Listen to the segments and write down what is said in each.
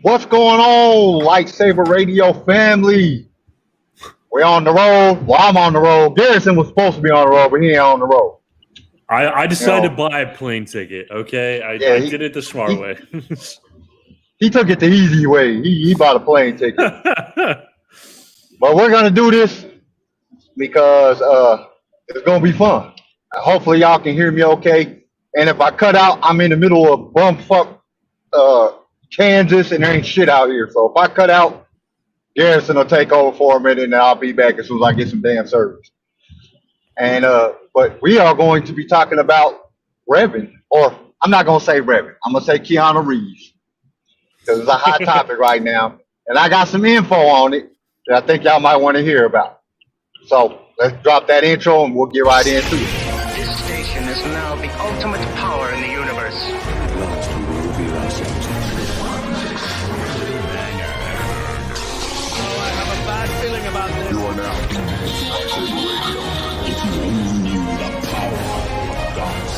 What's going on, Lightsaber Radio family? We're on the road. Well, I'm on the road. Garrison was supposed to be on the road, but he ain't on the road. I You decided to know, buy a plane ticket, okay? I yeah, did it the smart way. he took it the easy way. He bought a plane ticket. But we're gonna do this because it's gonna be fun. Hopefully, y'all can hear me okay. And if I cut out, I'm in the middle of bumfuck uh, Kansas, and there ain't shit out here. So if I cut out, Garrison will take over for a minute, and I'll be back as soon as I get some damn service. And but we are going to be talking about Revan, or I'm not gonna say Revan. I'm gonna say Keanu Reeves because it's a hot topic right now, and I got some info on it that I think y'all might want to hear about. So let's drop that intro, and we'll get right into it. This station is now the ultimate power in the universe. I have a bad feeling about this. You are now tuned into Lightsaber Radio. If you only knew the power of God's.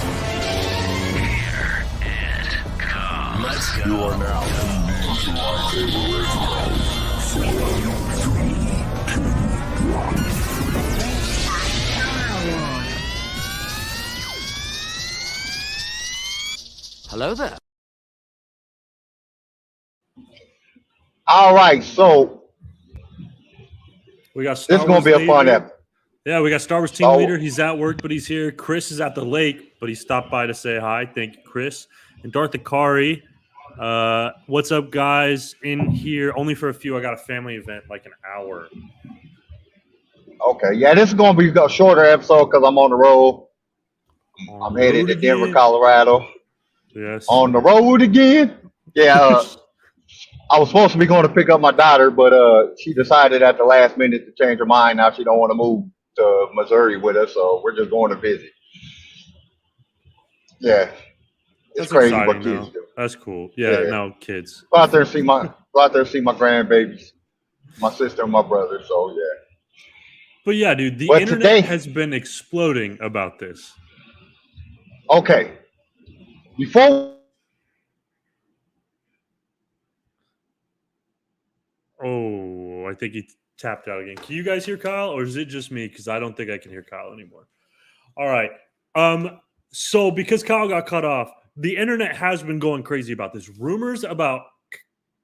Here it comes. Let's go. You are now tuned into Lightsaber Radio. 4, 3, 2, 1. Hello there. All right, so We got Star this is gonna Wars be a fun leader. episode. Yeah, we got Star Wars team So leader. He's at work, but he's here. Chris is at the lake, but he stopped by to say hi. Thank you, Chris. And Darth Akari. What's up, guys? In here, only for a few. I got a family event, like an hour. okay, yeah, this is gonna be a shorter episode because I'm on the road. I'm headed to Denver, again. Colorado. Yes. On the road again. Yeah, I was supposed to be going to pick up my daughter, but she decided at the last minute to change her mind. Now she don't want to move to Missouri with us, so we're just going to visit. Yeah, it's That's crazy exciting, what kids though. do. That's cool. Yeah, Yeah. no, kids. Go out there and see my grandbabies, my sister and my brother. So yeah. But yeah, dude, the But internet today, has been exploding about this. okay, before Oh, I think he tapped out again. Can you guys hear Kyle, or is it just me? Because I don't think I can hear Kyle anymore. All right. So because Kyle got cut off, the internet has been going crazy about this. Rumors about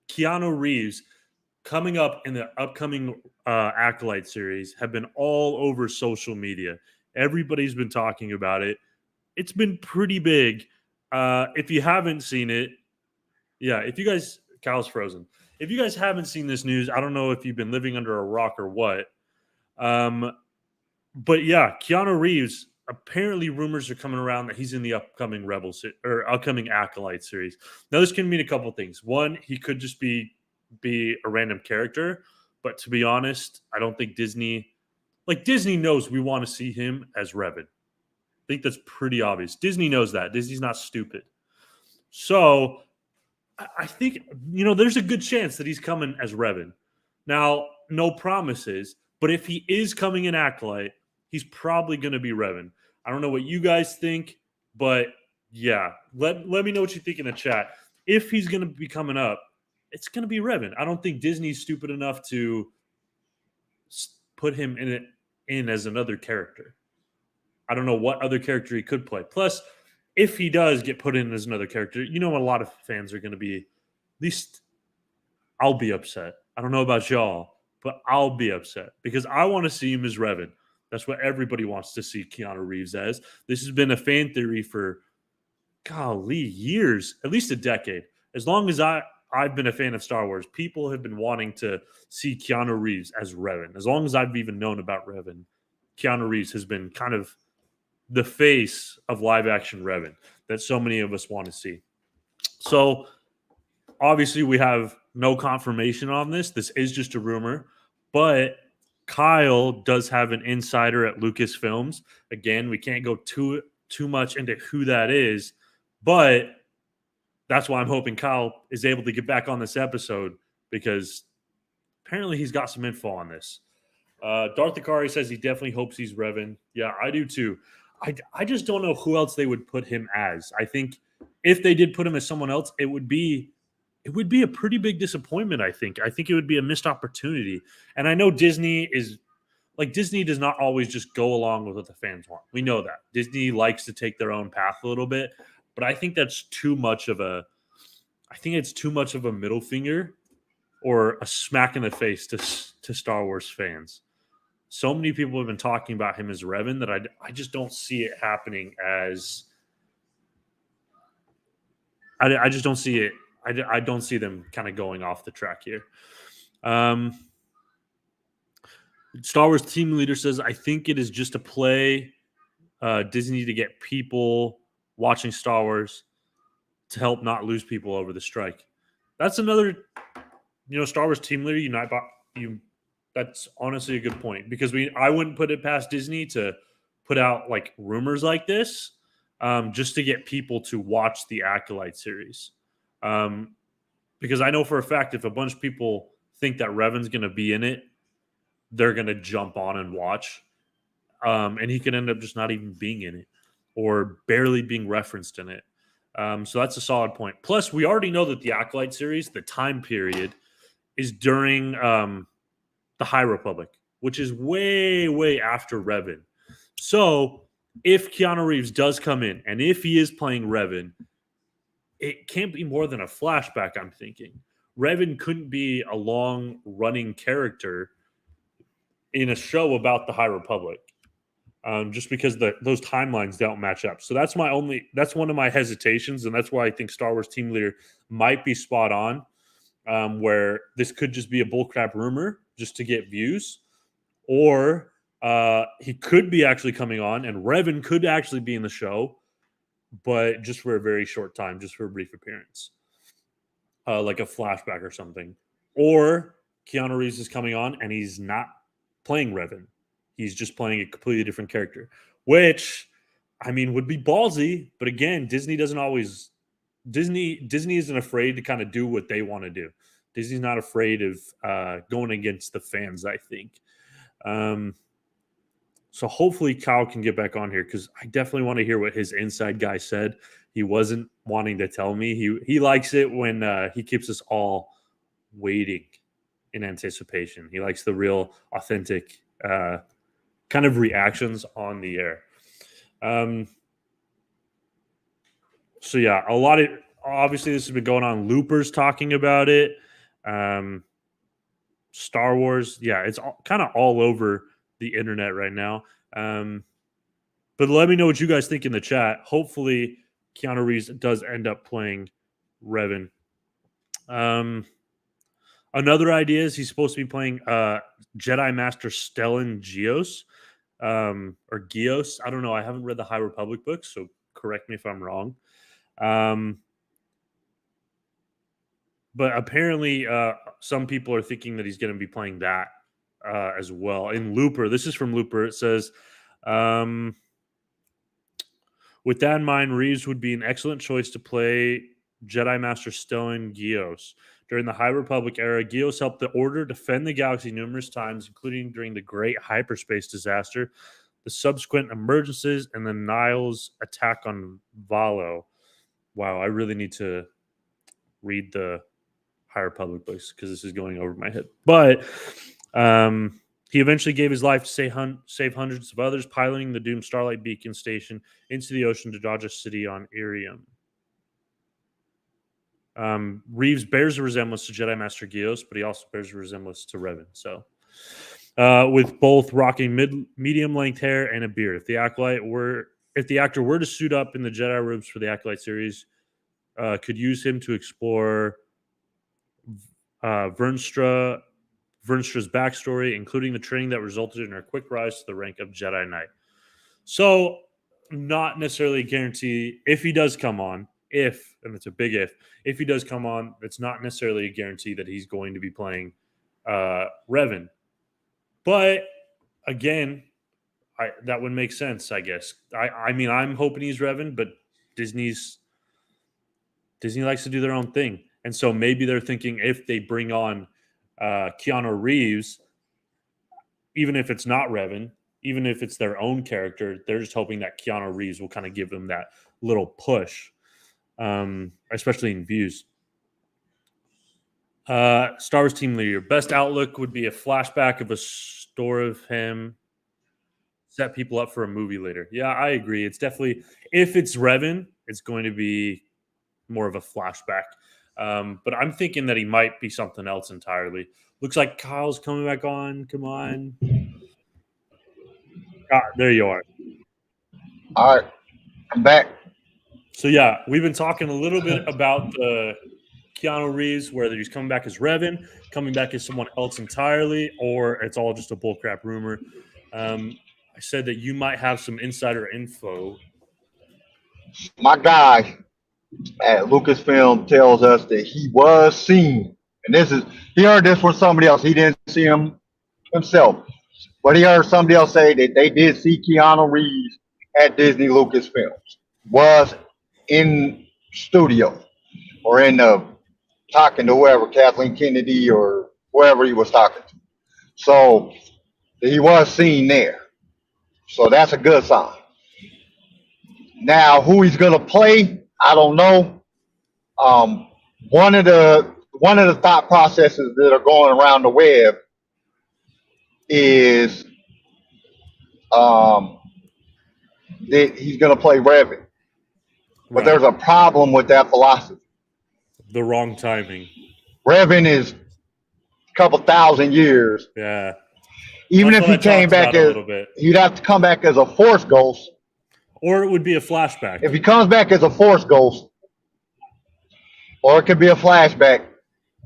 Keanu Reeves coming up in the upcoming Acolyte series have been all over social media. Everybody's been talking about it. It's been pretty big. If you haven't seen it, yeah, if you guys, Kyle's frozen. If you guys haven't seen this news, I don't know if you've been living under a rock or what. But yeah, Keanu Reeves, apparently rumors are coming around that he's in the upcoming or upcoming Acolyte series. Now, this can mean a couple things. One, he could just be a random character. But to be honest, I don't think Disney knows we want to see him as Revan. I think that's pretty obvious. Disney knows that. Disney's not stupid. So I think, there's a good chance that he's coming as Revan. Now, no promises, but if he is coming in Acolyte, he's probably going to be Revan. I don't know what you guys think, but yeah, let me know what you think in the chat. If he's going to be coming up, it's going to be Revan. I don't think Disney's stupid enough to put him in as another character. I don't know what other character he could play. Plus, if he does get put in as another character, a lot of fans are going to be, at least I'll be upset. I don't know about y'all, but I'll be upset because I want to see him as Revan. That's what everybody wants to see Keanu Reeves as. This has been a fan theory for, years, at least a decade. As long as I've been a fan of Star Wars, people have been wanting to see Keanu Reeves as Revan. As long as I've even known about Revan, Keanu Reeves has been kind of the face of live-action Revan that so many of us want to see. So, obviously, we have no confirmation on this. This is just a rumor. But Kyle does have an insider at Lucasfilms. Again, we can't go too much into who that is. But that's why I'm hoping Kyle is able to get back on this episode because apparently he's got some info on this. Darth Akari says he definitely hopes he's Revan. Yeah, I do too. I just don't know who else they would put him as. I think if they did put him as someone else, it would be it would be a pretty big disappointment. I think it would be a missed opportunity. And I know Disney does not always just go along with what the fans want. We know that Disney likes to take their own path a little bit, but I think that's too much of a middle finger or a smack in the face to Star Wars fans. So many people have been talking about him as Revan that I just don't see it happening as. I just don't see it. I don't see them kind of going off the track here. Star Wars team leader says, I think it is just a play, Disney to get people watching Star Wars to help not lose people over the strike. That's another, Star Wars team leader, that's honestly a good point because I wouldn't put it past Disney to put out like rumors like this just to get people to watch the Acolyte series. Because I know for a fact if a bunch of people think that Revan's going to be in it, they're going to jump on and watch. And he could end up just not even being in it or barely being referenced in it. So that's a solid point. Plus, we already know that the Acolyte series, the time period, is during the High Republic, which is way, way after Revan. So if Keanu Reeves does come in and if he is playing Revan, it can't be more than a flashback, I'm thinking. Revan couldn't be a long-running character in a show about the High Republic, just because those timelines don't match up. So that's one of my hesitations, and that's why I think Star Wars team leader might be spot on, where this could just be a bullcrap rumor just to get views, or he could be actually coming on, and Revan could actually be in the show, but just for a very short time, just for a brief appearance, like a flashback or something. Or Keanu Reeves is coming on, and he's not playing Revan. He's just playing a completely different character, which, I mean, would be ballsy. But again, Disney isn't afraid to kind of do what they want to do. Disney's not afraid of going against the fans, I think. So hopefully Kyle can get back on here because I definitely want to hear what his inside guy said. He wasn't wanting to tell me. He likes it when he keeps us all waiting in anticipation. He likes the real, authentic kind of reactions on the air. So yeah, obviously this has been going on. Loopers talking about it. Star Wars, yeah, it's kind of all over the internet right now. But let me know what you guys think in the chat. Hopefully Keanu Reeves does end up playing Revan. Another idea is he's supposed to be playing Jedi Master Stellan Gios, or Gios. I don't know. I haven't read the High Republic books, so correct me if I'm wrong. But apparently some people are thinking that he's going to be playing that as well. In Looper, this is from Looper. It says, with that in mind, Reeves would be an excellent choice to play Jedi Master Stellan Gios. During the High Republic era, Gios helped the Order defend the galaxy numerous times, including during the Great Hyperspace Disaster, the subsequent emergencies, and the Niles attack on Valo. Wow, I really need to read the High Republic books because this is going over my head. But he eventually gave his life to save hundreds of others, piloting the doomed Starlight Beacon station into the ocean to dodge a city on Irium. Reeves bears a resemblance to Jedi Master Gios, but he also bears a resemblance to Revan. So, with both rocking medium-length hair and a beard. If the actor were to suit up in the Jedi robes for the Acolyte series, could use him to explore Vernstra's backstory, including the training that resulted in her quick rise to the rank of Jedi Knight. So, not necessarily a guarantee if he does come on. And it's a big if he does come on, it's not necessarily a guarantee that he's going to be playing Revan. But again, that would make sense, I guess. I mean, I'm hoping he's Revan, but Disney likes to do their own thing. And so maybe they're thinking if they bring on Keanu Reeves, even if it's not Revan, even if it's their own character, they're just hoping that Keanu Reeves will kind of give them that little push. Especially in views. Star Wars team leader. Best outlook would be a flashback of a story of him. Set people up for a movie later. Yeah, I agree. It's definitely, if it's Revan, it's going to be more of a flashback. But I'm thinking that he might be something else entirely. Looks like Kyle's coming back on. Come on. There you are. All right, I'm back. So, yeah, we've been talking a little bit about the Keanu Reeves, whether he's coming back as Revan, coming back as someone else entirely, or it's all just a bullcrap rumor. I said that you might have some insider info. My guy at Lucasfilm tells us that he was seen, and he heard this from somebody else. He didn't see him himself, but he heard somebody else say that they did see Keanu Reeves at Disney Lucasfilm, was in studio or in the talking to whoever, Kathleen Kennedy or whoever he was talking to. So he was seen there. So that's a good sign. Now, who he's gonna play, I don't know. One of the thought processes that are going around the web is that he's gonna play Revan. But there's a problem with that philosophy. The wrong timing. Revan is a couple thousand years. Yeah. Even if he came back he'd have to come back as a Force ghost. Or it would be a flashback. If he comes back as a Force ghost, or it could be a flashback,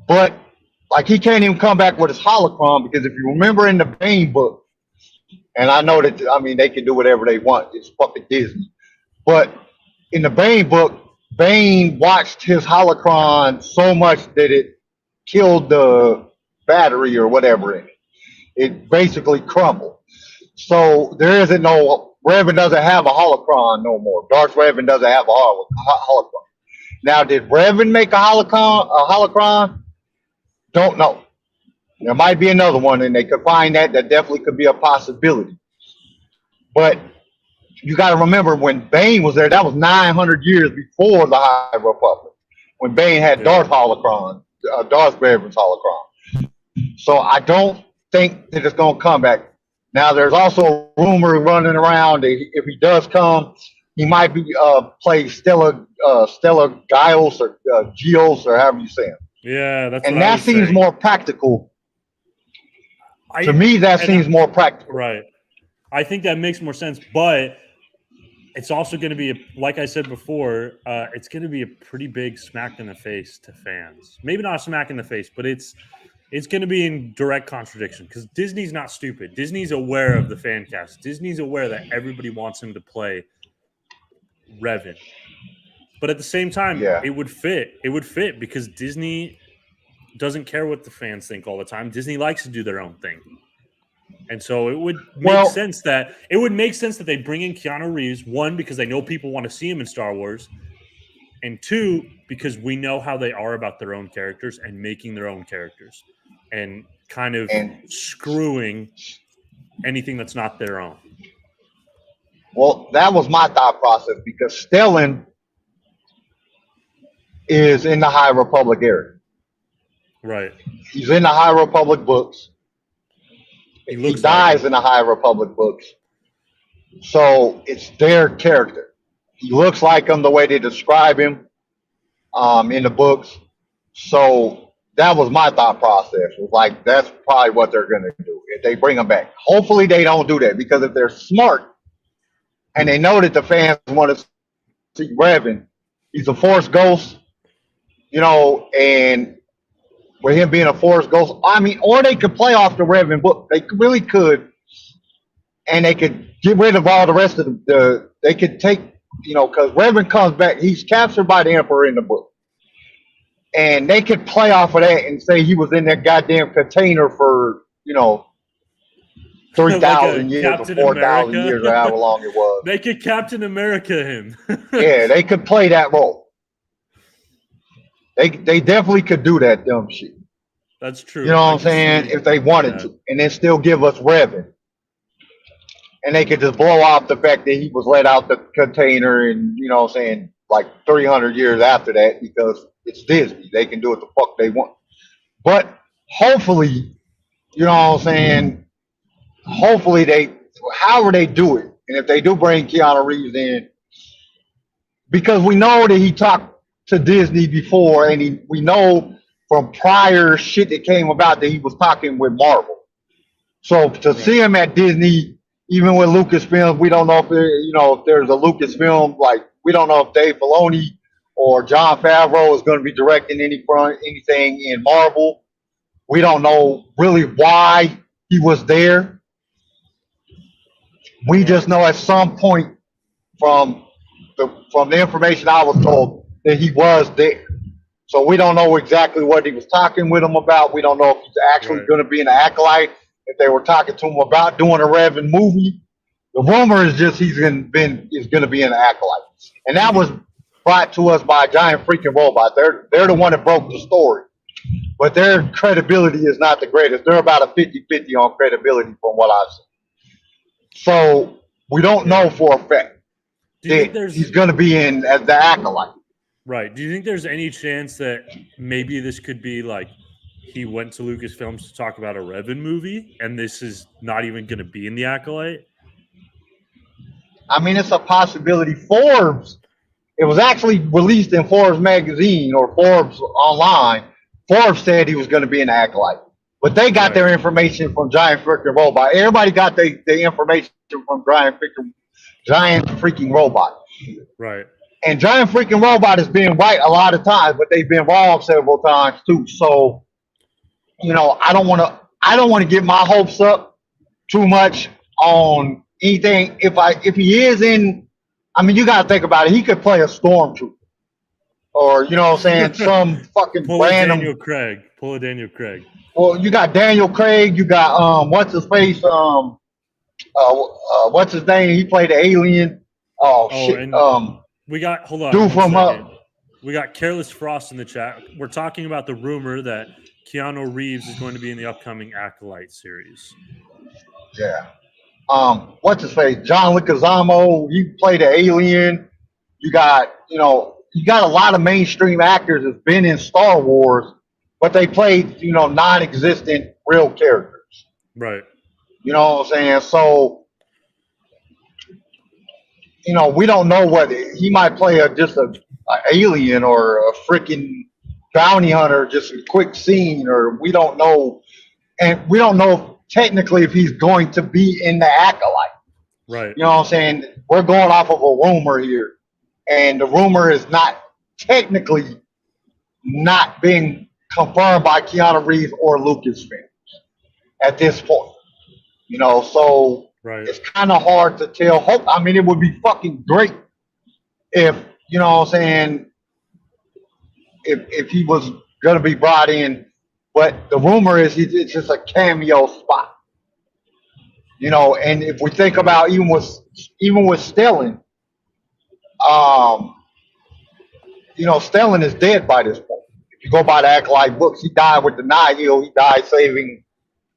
but like he can't even come back with his holocron, because if you remember in the Bane book, and I know that, I mean, they can do whatever they want. It's fucking Disney. But in the Bane book, Bane watched his holocron so much that it killed the battery or whatever in it. It basically crumbled. So there isn't no, Revan doesn't have a holocron no more. Darth Revan doesn't have a holocron. Now, did Revan make a holocron? Don't know. There might be another one, and they could find that. That definitely could be a possibility. But you got to remember, when Bane was there, that was 900 years before the High Republic, when Bane had Darth Revan's holocron. So I don't think that it's going to come back. Now, there's also a rumor running around that if he does come, he might be play Stella Giles or Gios, or however you say him. Yeah, that's and what that seems more practical. To me, that seems more practical. Right. I think that makes more sense, but it's also going to be, like I said before, it's going to be a pretty big smack in the face to fans. Maybe not a smack in the face, but it's going to be in direct contradiction, because Disney's not stupid. Disney's aware of the fan cast. Disney's aware that everybody wants him to play Revan. But at the same time, it would fit. It would fit because Disney doesn't care what the fans think all the time. Disney likes to do their own thing. And so it would make sense that they bring in Keanu Reeves, one, because they know people want to see him in Star Wars, and two, because we know how they are about their own characters and making their own characters and kind of screwing anything that's not their own. Well, that was my thought process, because Stellan is in the High Republic area. Right. He's in the High Republic books. He dies in the High Republic books. So it's their character. He looks like him the way they describe him in the books. So that was my thought process. It was like, that's probably what they're going to do if they bring him back. Hopefully they don't do that, because if they're smart and they know that the fans want to see Revan, he's a Force ghost, and with him being a Force ghost, I mean, or they could play off the Revan book. They really could, and they could get rid of all the rest of they could take, because Revan comes back, he's captured by the Emperor in the book. And they could play off of that and say he was in that goddamn container for, 3,000 years or 4,000 years, or however long it was. They could Captain America him. Yeah, they could play that role. They definitely could do that dumb shit. That's true. You know what I'm saying? If they wanted to. And then still give us Revan. And they could just blow off the fact that he was let out the container and, like 300 years after that, because it's Disney. They can do what the fuck they want. But hopefully, you know what I'm saying? Hopefully however they do it, and if they do bring Keanu Reeves in, because we know that he talked to Disney before, and we know from prior shit that came about that he was talking with Marvel. So to see him at Disney, even with Lucasfilm, we don't know if if there's a Lucasfilm, like we don't know if Dave Filoni or Jon Favreau is going to be directing anything in Marvel. We don't know really why he was there. We just know at some point from the information I was told that he was there. So we don't know exactly what he was talking with him about. We don't know if he's actually going to be an Acolyte. If they were talking to him about doing a Revan movie, the rumor is just is going to be an Acolyte, and that was brought to us by a giant freaking robot. They're the one that broke the story, but their credibility is not the greatest. They're about a 50-50 on credibility from what I've seen. So we don't know for a fact that he's going to be in as the Acolyte. Right. Do you think there's any chance that maybe this could be like he went to Lucasfilms to talk about a Revan movie, and this is not even going to be in the Acolyte? I mean, it's a possibility. Forbes, it was actually released in Forbes magazine or Forbes online. Forbes said he was going to be an Acolyte, but they got their information from Giant Freaking Robot. Everybody got their information from Giant Freaking Robot. Right. And Giant Freaking Robot has been right a lot of times, but they've been wrong several times too. So, I don't want to get my hopes up too much on anything. If he is in, I mean, you got to think about it. He could play a stormtrooper, or some fucking random. Pull a Daniel Craig. Well, you got Daniel Craig. You got what's his face? What's his name? He played the alien. Oh shit. And we got dude from we got Careless Frost in the chat. We're talking about the rumor that Keanu Reeves is going to be in the upcoming Acolyte series. Yeah. What's his face? John Leguizamo. He played the alien. You got a lot of mainstream actors that's been in Star Wars, but they played non-existent real characters. Right. You know what I'm saying? So. We don't know what he might play just a alien or a freaking bounty hunter, just a quick scene, or we don't know, and we don't know technically if he's going to be in the Acolyte. Right. You know what I'm saying? We're going off of a rumor here, and the rumor is not technically not being confirmed by Keanu Reeves or Lucasfilm at this point. So. Right. It's kind of hard to tell. I mean, it would be fucking great if, if he was going to be brought in. But the rumor is it's just a cameo spot. And if we think about even with Stellan, Stellan is dead by this point. If you go by the Acolyte books, he died with the Nihil. He died saving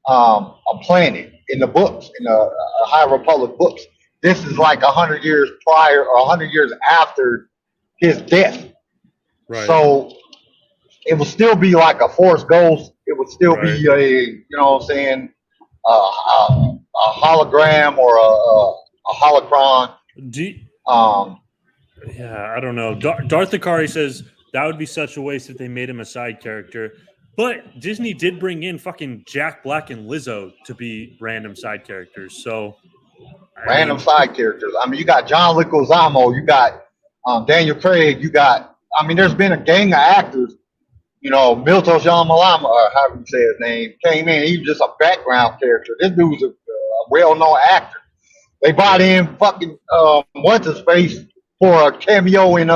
a planet. In the books, in the High Republic books, this is like 100 years prior or 100 years after his death. Right. So it will still be like a Force Ghost. It would still be a hologram or a holocron. Yeah, I don't know. Darth Akari says that would be such a waste if they made him a side character. But Disney did bring in fucking Jack Black and Lizzo to be random side characters. So random side characters. I mean, you got John Leguizamo, you got Daniel Craig, there's been a gang of actors. Milton Shamalama, or however you say his name, came in. He was just a background character. This dude's a well-known actor. They brought in fucking what's his face for a cameo in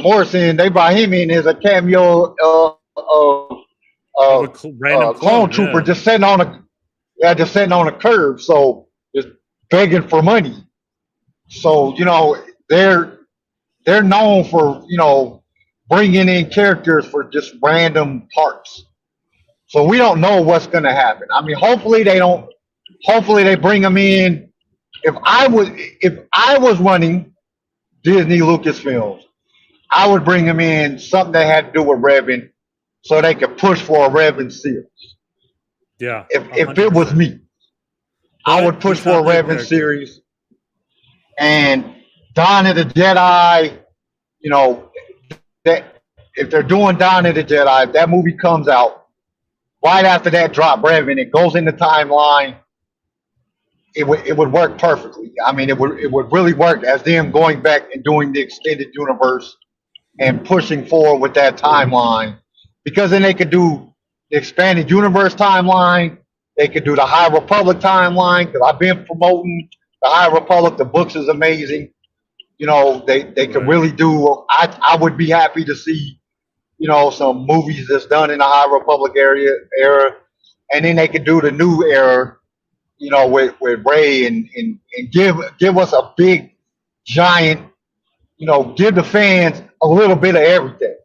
Morrison. They brought him in as a cameo random clone trooper just sitting on a curb, so just begging for money. So they're known for bringing in characters for just random parts. So we don't know what's going to happen. I mean, hopefully they don't. Hopefully they bring them in. If I was running Disney Lucasfilms, I would bring them in something that had to do with Revan, so they could push for a Revan series. Yeah. If it was 100%. me, I would push He's for a not their Revan character. series. And Dawn of the Jedi, you know, that if they're doing Dawn of the Jedi, if that movie comes out, right after that drop Revan, it goes in the timeline, it would work perfectly. I mean, it would really work as them going back and doing the extended universe and pushing forward with that timeline, because then they could do the expanded universe timeline. They could do the High Republic timeline, because I've been promoting the High Republic. The books is amazing. You know, they could Right. really do. I would be happy to see, you know, some movies that's done in the High Republic era, and then they could do the new era, you know, with Ray, and give us a big giant, you know, give the fans a little bit of everything.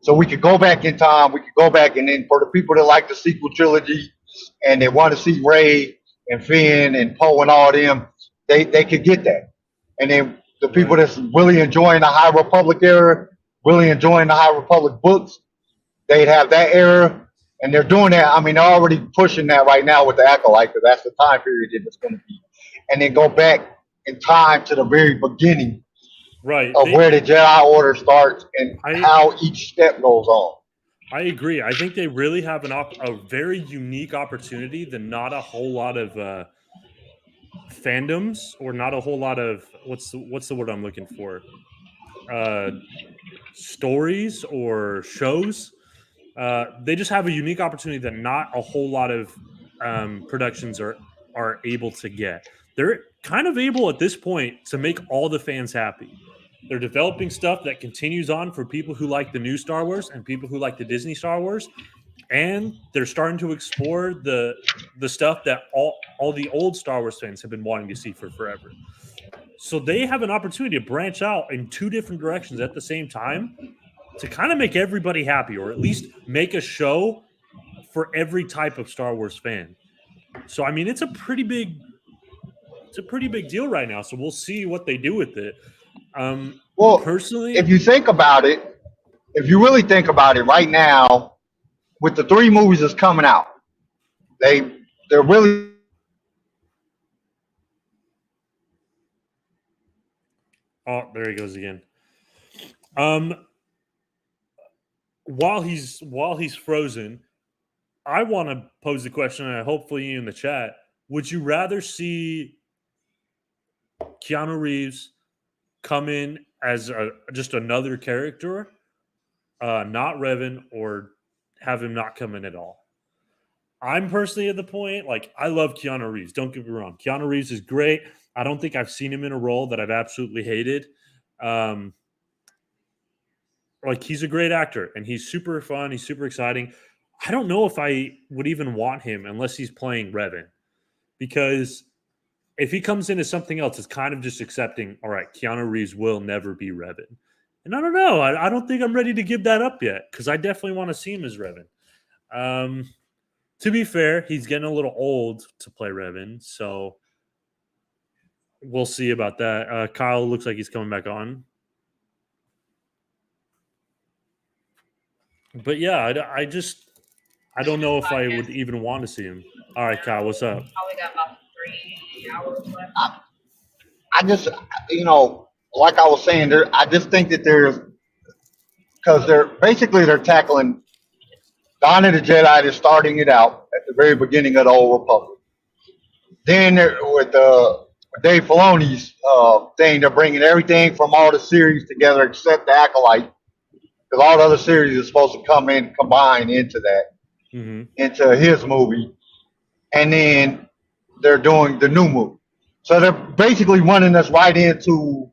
So we could go back in time, we could go back, and then for the people that like the sequel trilogy and they want to see Ray and Finn and Poe and all them, they could get that. And then the people that's really enjoying the High Republic era, really enjoying the High Republic books, they'd have that era. And they're doing that. I mean, they're already pushing that right now with the Acolyte, because that's the time period that it's going to be. And then go back in time to the very beginning Right. of where the Jedi Order starts and I- how each step goes on. I agree. I think they really have a very unique opportunity that not a whole lot of fandoms, or not a whole lot of what's the word I'm looking for? Stories or shows. They just have a unique opportunity that not a whole lot of productions are able to get. They're kind of able at this point to make all the fans happy. They're developing stuff that continues on for people who like the new Star Wars and people who like the Disney Star Wars, and they're starting to explore the stuff that all the old Star Wars fans have been wanting to see for forever. So they have an opportunity to branch out in two different directions at the same time to kind of make everybody happy, or at least make a show for every type of Star Wars fan. So I mean, it's a pretty big deal right now. So we'll see what they do with it. Well, Personally, if you think about it, if you really think about it right now, with the 3 movies that's coming out, they're really oh, there he goes again. While he's frozen, I want to pose the question, and hopefully you in the chat: would you rather see Keanu Reeves come in as just another character, not Revan, or have him not come in at all? I'm personally at the point, like, I love Keanu Reeves. Don't get me wrong. Keanu Reeves is great. I don't think I've seen him in a role that I've absolutely hated. Like, he's a great actor, and he's super fun. He's super exciting. I don't know if I would even want him unless he's playing Revan, because if he comes in as something else, it's kind of just accepting, all right, Keanu Reeves will never be Revan. And I don't know. I don't think I'm ready to give that up yet, because I definitely want to see him as Revan. To be fair, he's getting a little old to play Revan, so we'll see about that. Kyle looks like he's coming back on. But yeah, I don't know if I would even want to see him. All right, Kyle, what's up? Probably got about 3 hours left. I just, you know, like I was saying, I just think that because they're tackling Dawn of the Jedi. They're starting it out at the very beginning of the Old Republic. Then with Dave Filoni's thing, they're bringing everything from all the series together except the Acolyte, because all the other series is supposed to come in combine into that, into his movie, and then they're doing the new movie. So they're basically running us right into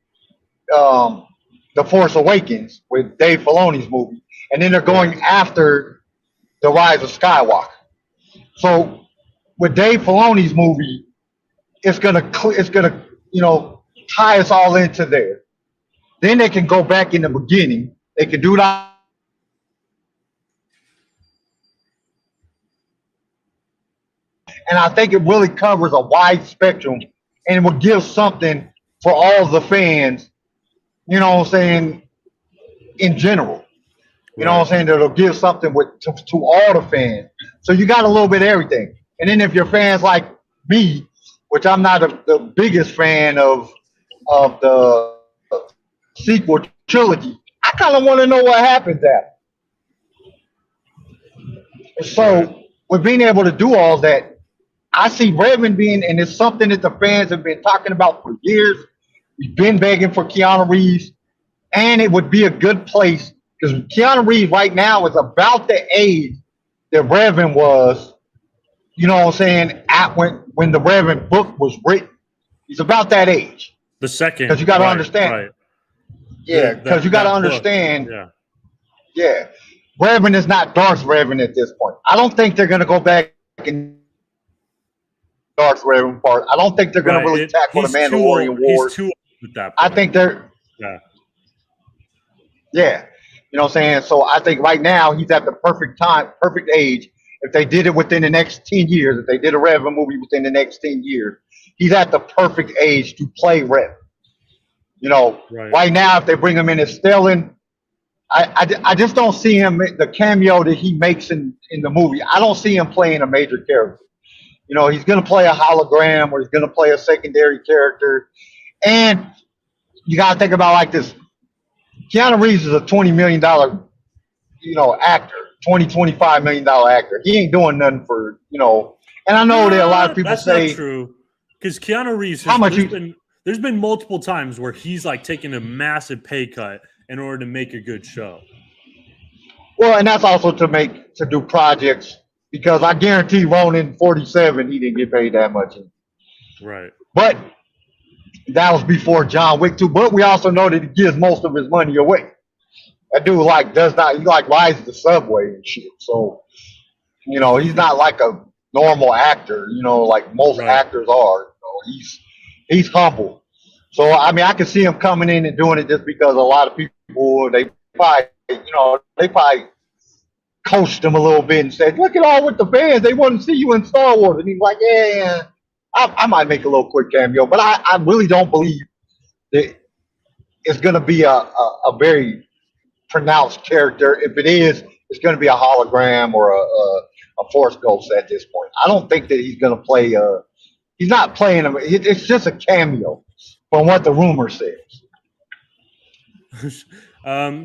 The Force Awakens with Dave Filoni's movie, and then they're going after The Rise of Skywalker. So with Dave Filoni's movie, it's gonna tie us all into there. Then they can go back in the beginning. They can do that. And I think it really covers a wide spectrum, and it will give something for all the fans, you know what I'm saying, in general. You know what I'm saying? That'll give something to all the fans. So you got a little bit of everything. And then if you're fans like me, which I'm not the biggest fan of the sequel trilogy, I kind of want to know what happens after. So with being able to do all that, I see Revan being, and it's something that the fans have been talking about for years. We've been begging for Keanu Reeves, and it would be a good place because Keanu Reeves right now is about the age that Revan was. You know what I'm saying? At when the Revan book was written, he's about that age. The second, because you got to understand. Right. Yeah, because you got to understand. Book. Yeah, Revan is not Darth Revan at this point. I don't think they're going to go back and Darth Revan part. I don't think they're going to really tackle the Mandalorian Wars. He's too old with that point. I think they're. Yeah, you know what I'm saying. So I think right now he's at the perfect time, perfect age. If they did it within the next 10 years, if they did a Revan movie within the next 10 years, he's at the perfect age to play Revan. You know, right now, if they bring him in as Stellan, I just don't see him, the cameo that he makes in the movie, I don't see him playing a major character. You know, he's going to play a hologram or he's going to play a secondary character. And you got to think about like this. Keanu Reeves is a $20 million, actor. $25 million actor. He ain't doing nothing for, and I know that a lot of people say. That's not true. Because Keanu Reeves, there's been multiple times where he's like taking a massive pay cut in order to make a good show. Well, and that's also to do projects because I guarantee Ronin 47, he didn't get paid that much. Right. But that was before John Wick 2. But we also know that he gives most of his money away. That dude rides the subway and shit. So, he's not like a normal actor, like most actors are. He's humble. So, I mean, I can see him coming in and doing it just because a lot of people, they probably coached him a little bit and said, look at all with the fans. They want to see you in Star Wars. And he's like, yeah, I might make a little quick cameo. But I really don't believe that it's going to be a very pronounced character. If it is, it's going to be a hologram or a Force Ghost at this point. I don't think that he's going to play. He's not playing him. It's just a cameo, from what the rumor says.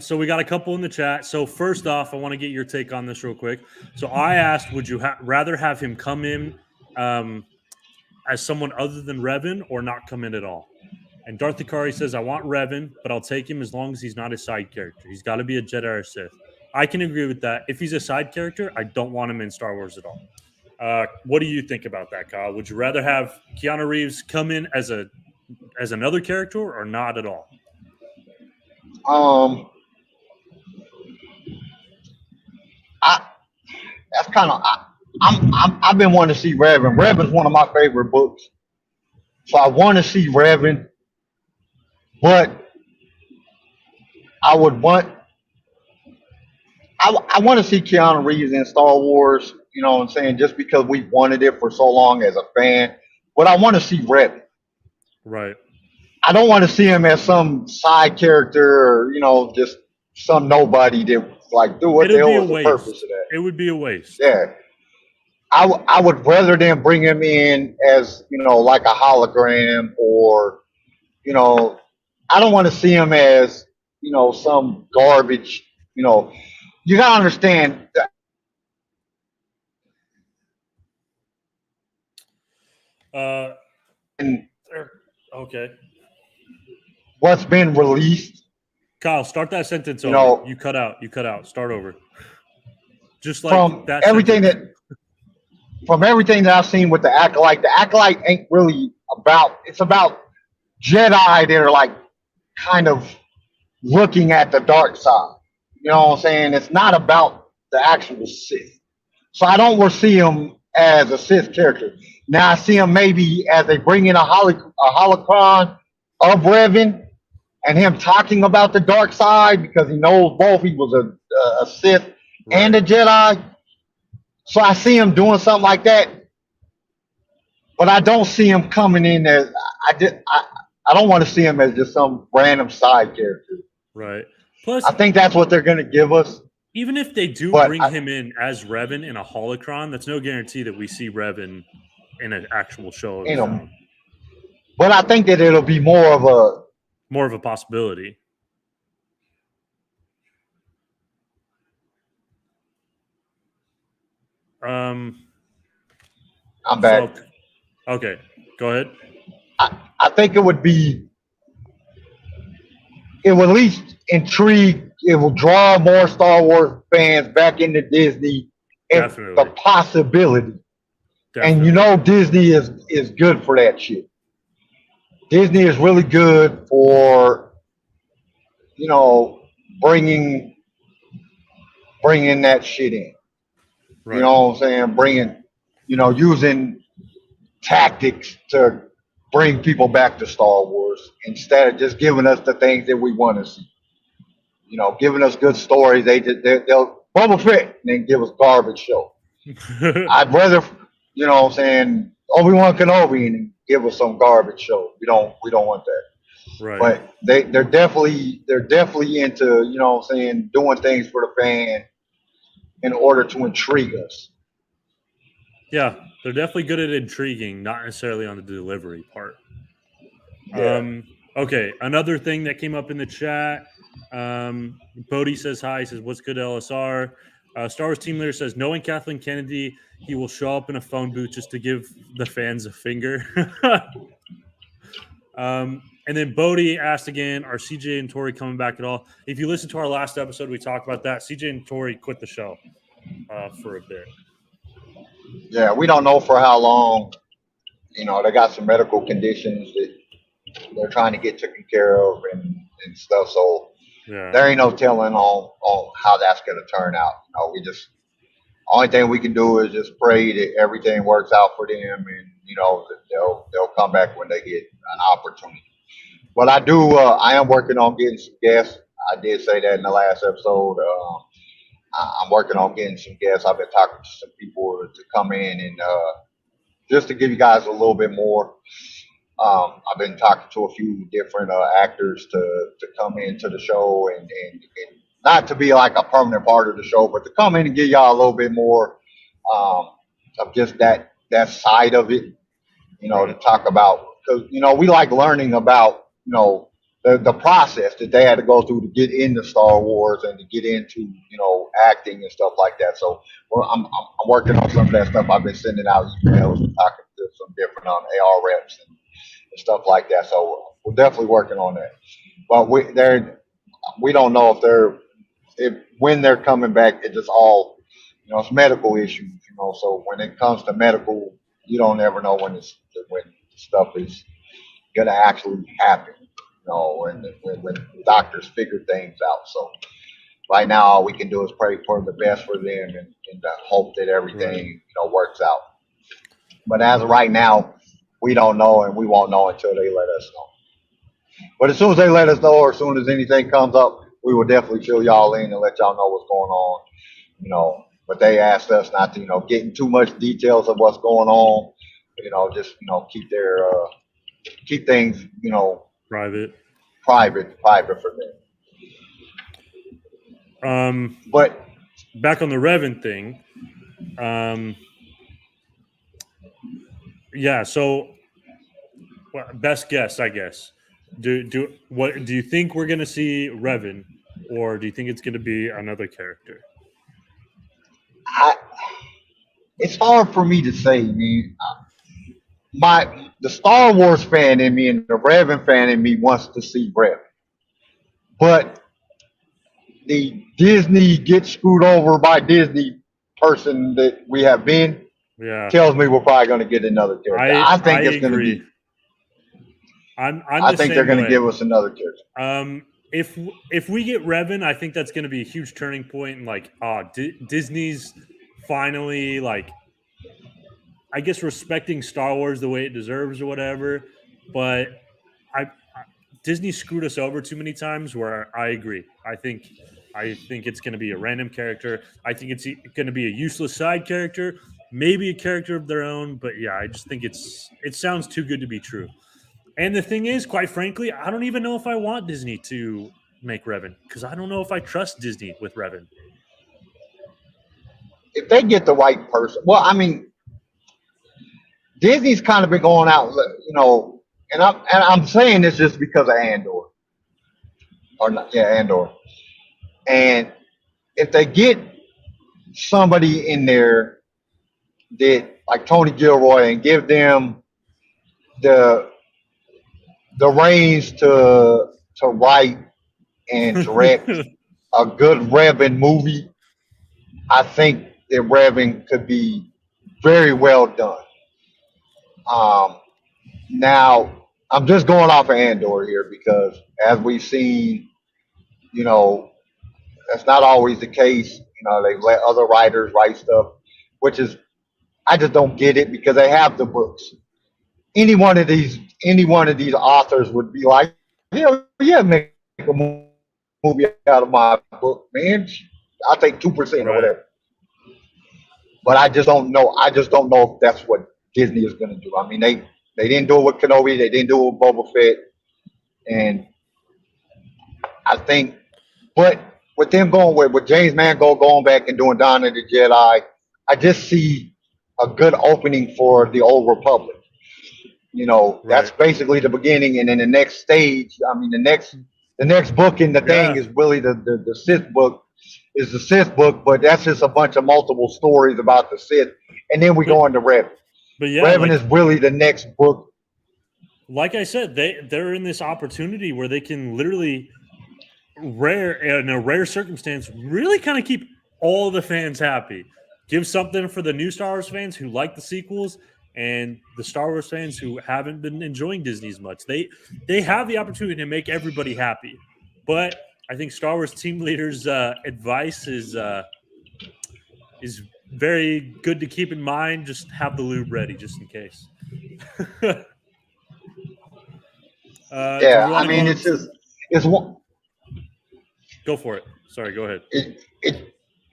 So we got a couple in the chat. So first off, I want to get your take on this real quick. So I asked, would you rather have him come in as someone other than Revan or not come in at all? And Darth Ikari says, I want Revan, but I'll take him as long as he's not a side character. He's got to be a Jedi or Sith. I can agree with that. If he's a side character, I don't want him in Star Wars at all. What do you think about that, Kyle? Would you rather have Keanu Reeves come in as another character or not at all? That's kind of I've been wanting to see Revan. Revan's one of my favorite books, so I want to see Revan. But I want to see Keanu Reeves in Star Wars, you know what I'm saying, just because we wanted it for so long as a fan. But I want to see Revan. Right. I don't want to see him as some side character or, just some nobody that, like, dude, what the hell was the purpose of that? It would be a waste. Yeah. I would rather than bring him in as, like a hologram or, I don't want to see him as, some garbage, you got to understand that. Okay. What's been released. Kyle, start that sentence over. You cut out. Start over. Just like from that everything sentence. From everything that I've seen with the Acolyte ain't really it's about Jedi that are like kind of looking at the dark side. You know what I'm saying? It's not about the actual Sith. So I don't see him as a Sith character. Now I see him maybe as they bring in a holocron of Revan and him talking about the dark side because he knows both. He was a Sith and a Jedi. So I see him doing something like that. But I don't see him coming in as I don't want to see him as just some random side character. Right. Plus, I think that's what they're going to give us. Even if they do But bring him in as Revan in a holocron, that's no guarantee that we see Revan in an actual show of his own. But I think that it'll be more of a possibility. I'm back. So, okay, go ahead. I think it would at least intrigue. It will draw more Star Wars fans back into Disney. And Definitely. the possibility. Definitely. And Disney is good for that shit. Disney is really good for, bringing that shit in. Right. You know what I'm saying? Using tactics to bring people back to Star Wars instead of just giving us the things that we want to see. Giving us good stories. They'll Boba Fett and then give us garbage show. I'd rather, Obi-Wan Kenobi and give us some garbage show. We don't want that. Right. But they're definitely into, doing things for the fan in order to intrigue us. Yeah, they're definitely good at intriguing, not necessarily on the delivery part. Yeah. Okay, another thing that came up in the chat. Bodie says hi. He says, "What's good, LSR?" Star Wars team leader says, "Knowing Kathleen Kennedy, he will show up in a phone booth just to give the fans a finger." And then Bodie asked again, "Are CJ and Tori coming back at all?" If you listen to our last episode, we talked about that. CJ and Tori quit the show for a bit. Yeah, we don't know for how long. They got some medical conditions that they're trying to get taken care of and stuff. So Yeah. there ain't no telling on how that's going to turn out. Only thing we can do is just pray that everything works out for them, and that they'll come back when they get an opportunity. But I am working on getting some guests. I did say that in the last episode. I'm working on getting some guests. I've been talking to some people to come in and just to give you guys a little bit more. I've been talking to a few different actors to come into the show and not to be like a permanent part of the show, but to come in and give y'all a little bit more of just that side of it, to talk about, because we like learning about the process that they had to go through to get into Star Wars and to get into acting and stuff like that. So I'm working on some of that stuff. I've been sending out emails and talking to some different AR reps and stuff like that. So we're definitely working on that. But we don't know when they're coming back. It's just all it's medical issues. So when it comes to medical, you don't ever know when stuff is gonna actually happen. When doctors figure things out. So right now, all we can do is pray for the best for them and hope that everything works out. But as of right now, we don't know, and we won't know until they let us know. But as soon as they let us know, or as soon as anything comes up, we will definitely fill y'all in and let y'all know what's going on. But they asked us not to get in too much details of what's going on. Just keep things Private for them. But back on the Revan thing, yeah. So, best guess, I guess. Do you think we're gonna see Revan, or do you think it's gonna be another character? It's hard for me to say, man. The Star Wars fan in me and the Revan fan in me wants to see Revan. But the Disney get screwed over by Disney person that we have been tells me we're probably going to get another character. I think it's going to be. I think they're going to give us another character. If we get Revan, I think that's going to be a huge turning point. And Disney's finally I guess respecting Star Wars the way it deserves or whatever, but Disney screwed us over too many times. Where I agree, I think it's going to be a random character. I think it's going to be a useless side character, maybe a character of their own. But yeah, I just think it sounds too good to be true. And the thing is, quite frankly, I don't even know if I want Disney to make Revan, because I don't know if I trust Disney with Revan. if they get the right person, well, I mean, Disney's kind of been going out, and I'm saying this just because of Andor, or not, yeah, Andor, and if they get somebody in there that like Tony Gilroy and give them the reins to write and direct a good Revan movie, I think that Revan could be very well done. Um, Now, I'm just going off of Andor here because, as we've seen, you know, that's not always the case. They let other writers write stuff, which is I just don't get it because they have the books. Any one of these authors would be like, yeah, make a movie out of my book, man. I'll take 2% or Right. whatever. But I just don't know. I just don't know if that's what Disney is going to do. I mean, they didn't do it with Kenobi. They didn't do it with Boba Fett. And I think, but with them going with James Mangold going back and doing Dawn of the Jedi, I just see a good opening for the Old Republic. That's Right. basically the beginning, and then the next stage. I mean, the next book in the thing Yeah. is really the Sith book. Is the Sith book, but that's just a bunch of multiple stories about the Sith, and then we But go into Revan. but yeah, Revan is really the next book. like I said, they're in this opportunity where they can literally in a rare circumstance really kind of keep all the fans happy. Give something for the new Star Wars fans who like the sequels and the Star Wars fans who haven't been enjoying Disney as much. They have the opportunity to make everybody happy. But I think Star Wars team leaders' advice is very good to keep in mind. Just have the lube ready just in case. Do Yeah, we I want to mean, go? it's one. Go for it. Sorry, go ahead. It's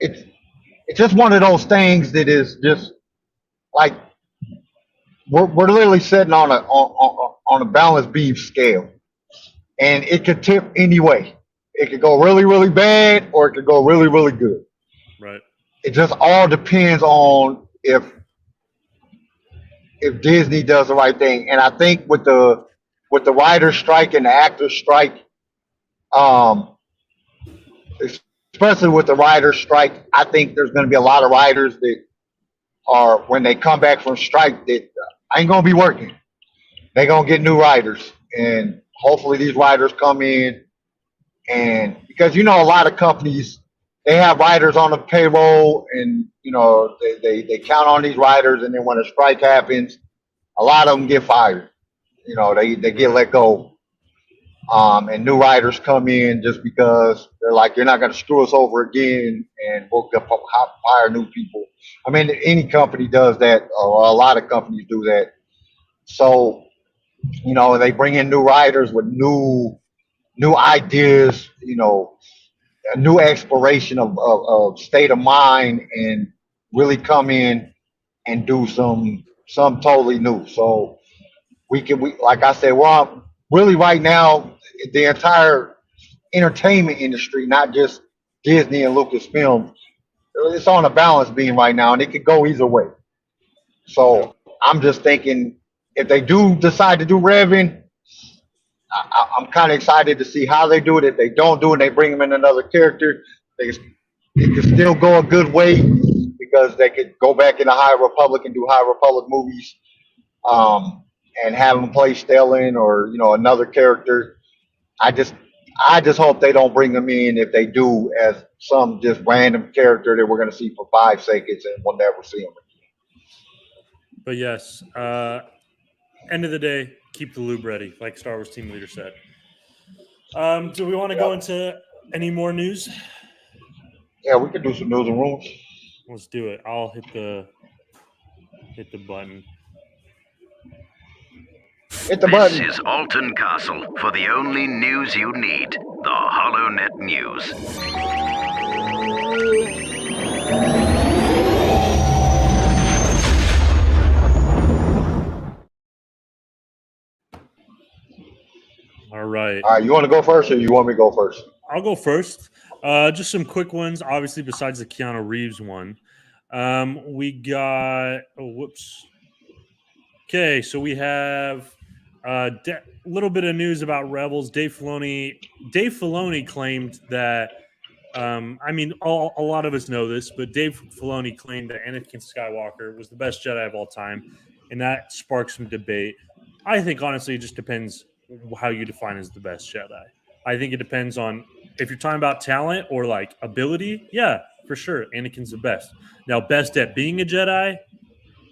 it's just one of those things that is just like we're literally sitting on a balanced beam scale, and it could tip any way. It could go really really bad, or it could go really really good. Right. It just all depends on if Disney does the right thing. And I think with the writer's strike and the actor's strike, um, especially with the writer's strike, I think there's going to be a lot of writers that are when they come back from strike that ain't going to be working. They're going to get new writers, and hopefully these writers come in and because a lot of companies they have writers on the payroll and they count on these writers, and then when a strike happens a lot of them get fired. They get let go, and new writers come in just because they're like, you're not going to screw us over again, and we'll hire new people. I mean, any company does that, or a lot of companies do that. So they bring in new writers with new ideas, a new exploration of state of mind, and really come in and do some totally new. So we like I said, well, really right now the entire entertainment industry, not just Disney and Lucasfilm, it's on a balance beam right now, and it could go either way. Yep. So I'm just thinking if they do decide to do Revan, I'm kind of excited to see how they do it. If they don't do it, they bring them in another character. It could still go a good way because they could go back in the High Republic and do High Republic movies, and have them play Stellan or another character. I just hope they don't bring them in if they do as some just random character that we're going to see for 5 seconds and we'll never see them. But yes, end of the day, keep the lube ready, like Star Wars team leader said. Do we want to go into any more news? Yeah, we could do some news and rumors. Let's do it. I'll hit the button. Hit the This button. is Alton Castle for the only news you need, the HoloNet News. All right. All right, you want to go first, or you want me to go first? I'll go first. Just some quick ones. Obviously, besides the Keanu Reeves one, We got. Oh, whoops. Okay, so we have a little bit of news about Rebels. Dave Filoni claimed that. I mean, a lot of us know this, but Dave Filoni claimed that Anakin Skywalker was the best Jedi of all time, and that sparked some debate. I think honestly, it just depends how you define as the best Jedi. I think it depends on if you're talking about talent or like ability. Yeah, for sure, Anakin's the best. Now, best at being a Jedi.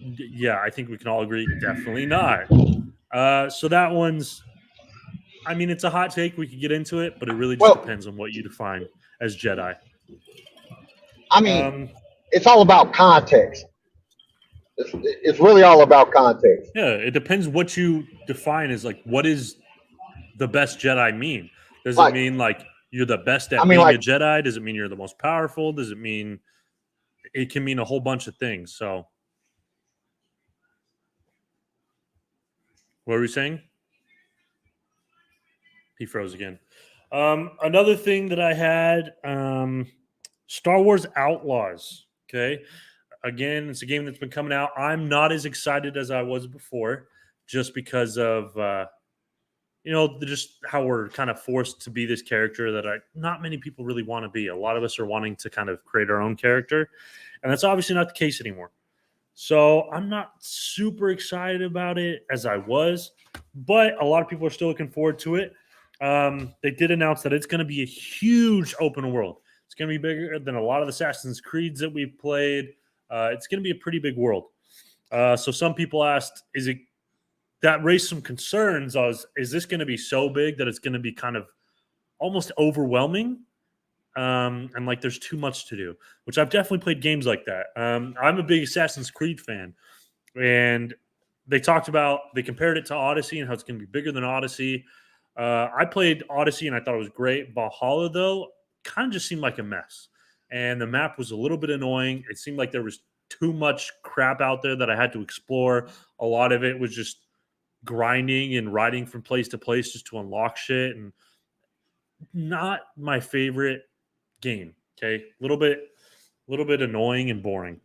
Yeah, I think we can all agree, definitely not. So that one's. I mean, it's a hot take. We could get into it, but it really just Well, depends on what you define as Jedi. I mean, Um, it's all about context. It's really all about context. Yeah, it depends what you define as like what is the best Jedi mean? Does it Like, mean like you're the best I at mean, being a like, Jedi? Does it mean you're the most powerful? Does it mean it can mean a whole bunch of things? So what were we saying? He froze again. Another thing that I had, Star Wars Outlaws. Okay. Again, it's a game that's been coming out. I'm not as excited as I was before, just because of just how we're kind of forced to be this character that not many people really want to be. A lot of us are wanting to kind of create our own character, and that's obviously not the case anymore. So I'm not super excited about it as I was, but a lot of people are still looking forward to it. They did announce that it's going to be a huge open world. It's going to be bigger than a lot of the Assassin's Creeds that we've played. It's going to be a pretty big world. So some people asked, that raised some concerns. Is this going to be so big that it's going to be kind of almost overwhelming? And like there's too much to do, which I've definitely played games like that. I'm a big Assassin's Creed fan, and they compared it to Odyssey and how it's going to be bigger than Odyssey. I played Odyssey and I thought it was great. Valhalla, though, kind of just seemed like a mess. And the map was a little bit annoying. It seemed like there was too much crap out there that I had to explore. A lot of it was just grinding and riding from place to place just to unlock shit. And not my favorite game. Okay. A little bit annoying and boring.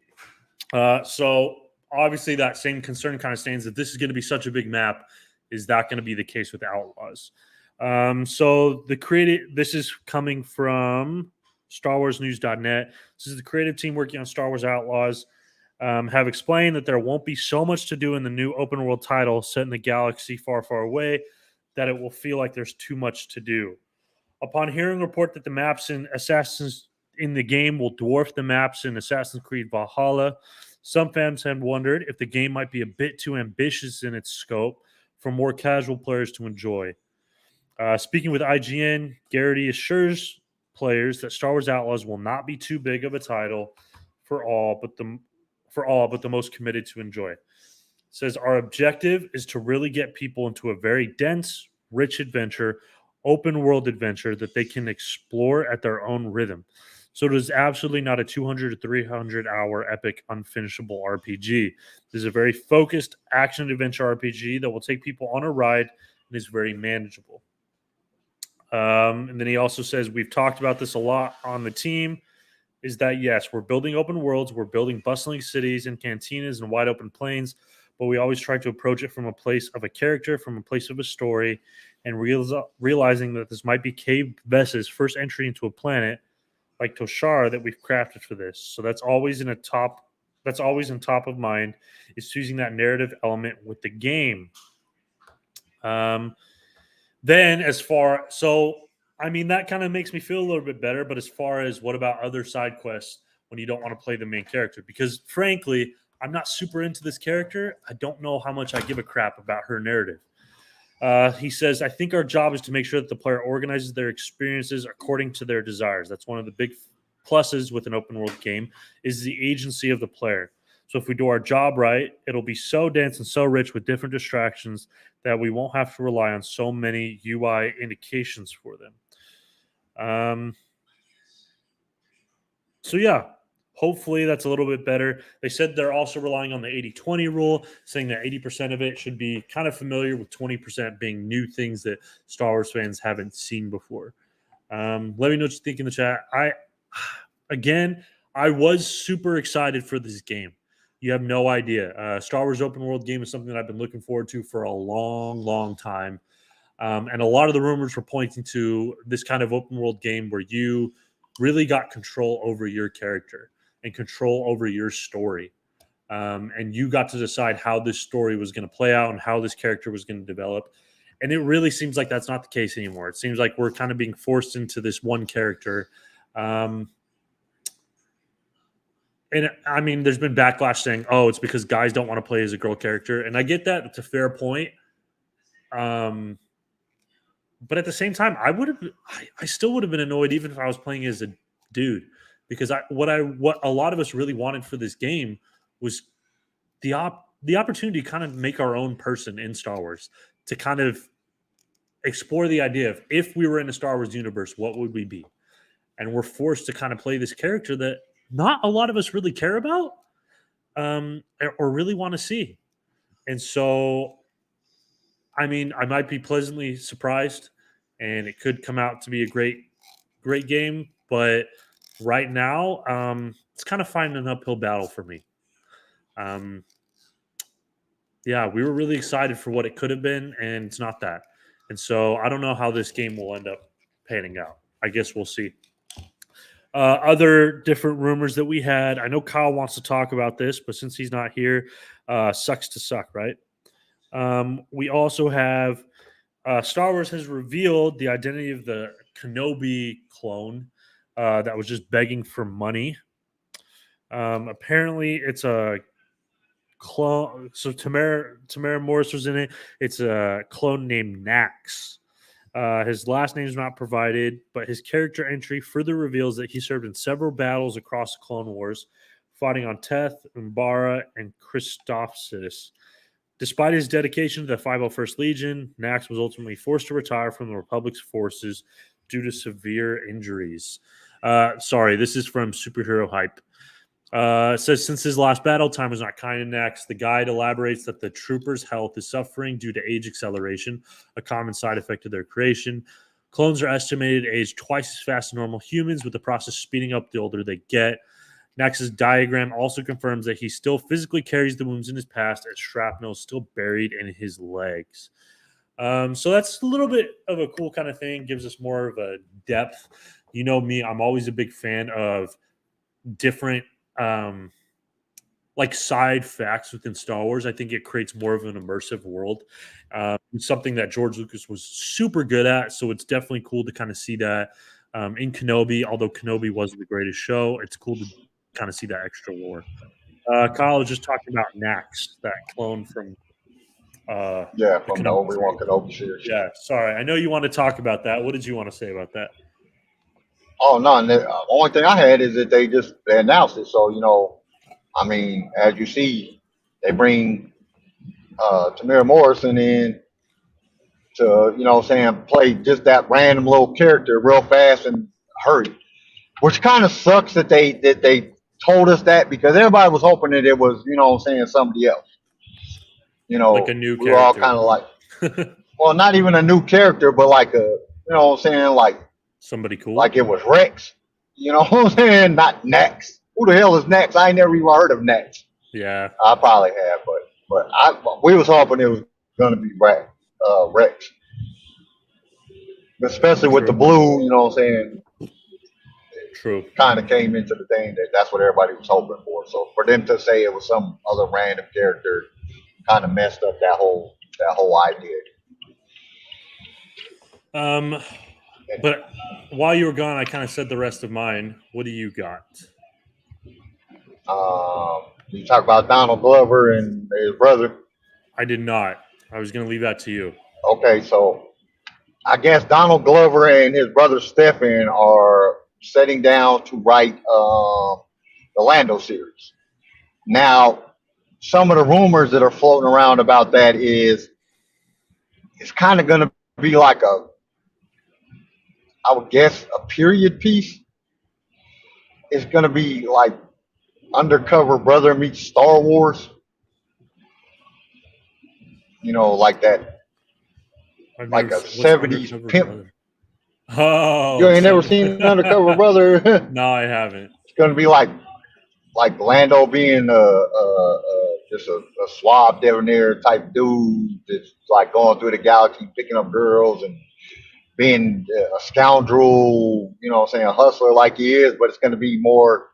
So obviously that same concern kind of stands that this is going to be such a big map. Is that going to be the case with Outlaws? So this is coming from StarWarsNews.net. This is the creative team working on Star Wars Outlaws. Have explained that there won't be so much to do in the new open world title set in the galaxy far, far away that it will feel like there's too much to do. Upon hearing a report that the maps in Assassins in the game will dwarf the maps in Assassin's Creed Valhalla, some fans had wondered if the game might be a bit too ambitious in its scope for more casual players to enjoy. Speaking with IGN, Garrity assures players that Star Wars Outlaws will not be too big of a title for all but the most committed to enjoy. Says our objective is to really get people into a very dense, rich adventure, open world adventure that they can explore at their own rhythm. So it is absolutely not a 200 to 300 hour epic unfinishable RPG. This is a very focused action adventure RPG that will take people on a ride and is very manageable. And then he also says, we've talked about this a lot on the team, is that yes, we're building open worlds, we're building bustling cities and cantinas and wide open plains, but we always try to approach it from a place of a character, from a place of a story, and realizing that this might be Cave Vess's first entry into a planet like Toshar that we've crafted for this. So that's always in top of mind, is choosing that narrative element with the game. Then that kind of makes me feel a little bit better, but as far as what about other side quests when you don't want to play the main character? Because frankly, I'm not super into this character. I don't know how much I give a crap about her narrative. He says, I think our job is to make sure that the player organizes their experiences according to their desires. That's one of the big pluses with an open world game, is the agency of the player. So if we do our job right, it'll be so dense and so rich with different distractions that we won't have to rely on so many UI indications for them. So yeah, hopefully that's a little bit better. They said they're also relying on the 80-20 rule, saying that 80% of it should be kind of familiar, with 20% being new things that Star Wars fans haven't seen before. Let me know what you think in the chat. I was super excited for this game. You have no idea. Star Wars open world game is something that I've been looking forward to for a long, long time. And a lot of the rumors were pointing to this kind of open world game where you really got control over your character and control over your story. And you got to decide how this story was going to play out and how this character was going to develop. And it really seems like that's not the case anymore. It seems like we're kind of being forced into this one character. And I mean, there's been backlash saying, "Oh, it's because guys don't want to play as a girl character," and I get that; it's a fair point. But at the same time, I still would have been annoyed even if I was playing as a dude, because what a lot of us really wanted for this game was the opportunity to kind of make our own person in Star Wars, to kind of explore the idea of if we were in a Star Wars universe, what would we be? And we're forced to kind of play this character that not a lot of us really care about or really want to see. And so, I mean, I might be pleasantly surprised, and it could come out to be a great game. But right now, it's kind of finding an uphill battle for me. Yeah, we were really excited for what it could have been, and it's not that. And so I don't know how this game will end up panning out. I guess we'll see. Other different rumors that we had. I know Kyle wants to talk about this, but since he's not here, sucks to suck, right? We also have Star Wars has revealed the identity of the Kenobi clone that was just begging for money. Apparently, it's a clone. So Tamara Morris was in it. It's a clone named Nax. His last name is not provided, but his character entry further reveals that he served in several battles across the Clone Wars, fighting on Teth, Umbara, and Christophsis. Despite his dedication to the 501st Legion, Nax was ultimately forced to retire from the Republic's forces due to severe injuries. Sorry, this is from Superhero Hype. It says, since his last battle, time was not kind to Nax. The guide elaborates that the trooper's health is suffering due to age acceleration, a common side effect of their creation. Clones are estimated to age twice as fast as normal humans, with the process speeding up the older they get. Nax's diagram also confirms that he still physically carries the wounds in his past, as shrapnel is still buried in his legs. So that's a little bit of a cool kind of thing, gives us more of a depth. You know me, I'm always a big fan of different like side facts within Star Wars. I think it creates more of an immersive world. Something that George Lucas was super good at. So it's definitely cool to kind of see that in Kenobi. Although Kenobi wasn't the greatest show, it's cool to kind of see that extra lore. Kyle was just talking about Nax, that clone from from the Obi-Wan Kenobi series. Yeah, sorry. I know you want to talk about that. What did you want to say about that? Oh no! And the only thing I had is that they announced it. So I mean, as you see, they bring Tamara Morrison in to play just that random little character real fast and hurry, which kind of sucks that they told us that, because everybody was hoping that it was somebody else. Like a new character. We were all kind of like, well, not even a new character, but like a like. Somebody cool. Like it was Rex. You know what I'm saying? Not Nax. Who the hell is Nax? I ain't never even heard of Nax. Yeah. I probably have, but we was hoping it was going to be Rex. Especially with the blue, you know what I'm saying? True. Kind of came into the thing that's what everybody was hoping for. So for them to say it was some other random character kind of messed up that whole idea. But while you were gone, I kind of said the rest of mine. What do you got? You talk about Donald Glover and his brother. I did not. I was going to leave that to you. Okay, so I guess Donald Glover and his brother Stefan are setting down to write the Lando series. Now, some of the rumors that are floating around about that is it's kind of going to be like I would guess a period piece. It's going to be like Undercover Brother meets Star Wars. Like that. Like a 70s pimp. Brother? Oh. You ain't never seen Undercover Brother? No, I haven't. It's going to be like like Lando being just a suave debonair type dude that's like going through the galaxy picking up girls and being a scoundrel, you know what I'm saying, a hustler like he is, but it's going to be more